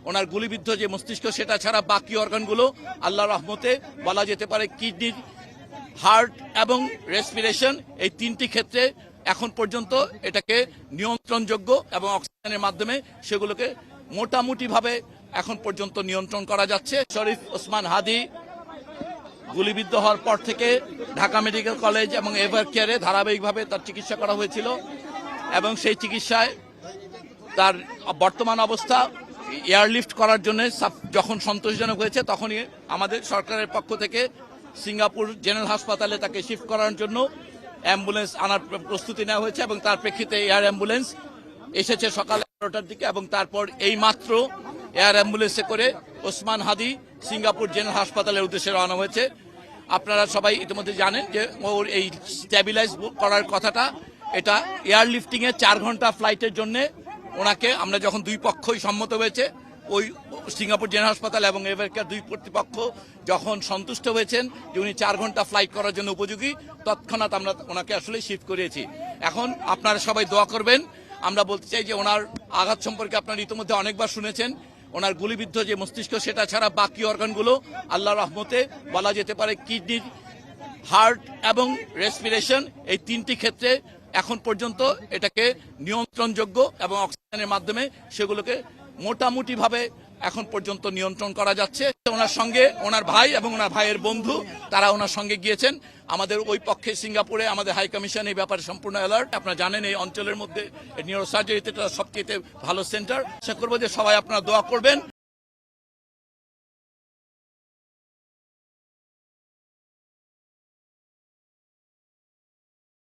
ওনার গুলিবিদ্ধ যে মস্তিষ্ক সেটা ছাড়া বাকি অর্গানগুলো আল্লাহর রহমতে বলা যেতে পারে কিডনি, হার্ট এবং রেসপিরেশন, এই তিনটি ক্ষেত্রে এখন পর্যন্ত এটাকে নিয়ন্ত্রণযোগ্য এবং অক্সিজেনের মাধ্যমে সেগুলোকে মোটামুটিভাবে এখন পর্যন্ত নিয়ন্ত্রণ করা যাচ্ছে। শরীফ ওসমান হাদি গুলিবিদ্ধ হওয়ার পর থেকে ঢাকা মেডিকেল কলেজ এবং এভার কেয়ারে ধারাবাহিকভাবে তার চিকিৎসা করা হয়েছিল এবং সেই চিকিৎসায় তার বর্তমান অবস্থা এয়ারলিফট করার জন্য যখন সন্তোষজনক হয়েছে তখনই আমাদের সরকারের পক্ষ থেকে সিঙ্গাপুর জেনারেল হাসপাতালে তাকে শিফট করার জন্য অ্যাম্বুলেন্স আনার প্রস্তুতি নেওয়া হয়েছে এবং তার প্রেক্ষিতে এয়ার অ্যাম্বুলেন্স এসেছে সকাল 11টার দিকে এবং তারপর এই মাত্র এয়ার অ্যাম্বুলেন্সে করে ওসমান হাদি সিঙ্গাপুর জেনারেল হাসপাতালের উদ্দেশ্যে রওনা হয়েছে। আপনারা সবাই ইতিমধ্যে জানেন যে ওর এই স্ট্যাবিলাইজ কেয়ার কথাটা, এটা এয়ারলিফটিংয়ে 4 ঘন্টা ফ্লাইটের জন্য ওনাকে আমরা যখন দুই পক্ষই সম্মত হয়েছে, ওই সিঙ্গাপুর জেনারেল হাসপাতাল এবং এভার কেয়ার দুই কর্তৃপক্ষ যখন সন্তুষ্ট হয়েছেন যে উনি 4 ঘন্টা ফ্লাইট করার জন্য উপযোগী, তৎক্ষণাৎ আমরা ওনাকে আসলে শিফট করিয়েছি। এখন আপনারা সবাই দোয়া করবেন। আমরা বলতে চাই যে ওনার আঘাত সম্পর্কে আপনারা ইতিমধ্যে অনেকবার শুনেছেন। ওনার গুলিবিদ্ধ যে মস্তিষ্ক সেটা ছাড়া বাকি অর্গানগুলো আল্লাহর রহমতে বলা যেতে পারে কিডনি, হার্ট এবং রেসপিরেশন, এই তিনটি ক্ষেত্রে এখন পর্যন্ত এটাকে নিয়ন্ত্রণযোগ্য এবং অক্সিজেনের মাধ্যমে সেগুলোকে মোটামুটিভাবে এখন পর্যন্ত নিয়ন্ত্রণ করা যাচ্ছে। ওনার সঙ্গে ওনার ভাই এবং ওনার ভাইয়ের বন্ধু তারা ওনার সঙ্গে গিয়েছেন। আমাদের ওই পক্ষে সিঙ্গাপুরে আমাদের হাই কমিশন এই ব্যাপারে সম্পূর্ণ অ্যালার্ট। আপনারা জানেন এই অঞ্চলের মধ্যে নিউরোসার্জারিতে সবচেয়ে ভালো সেন্টার। আশা করবো যে সবাই আপনারা দোয়া করবেন।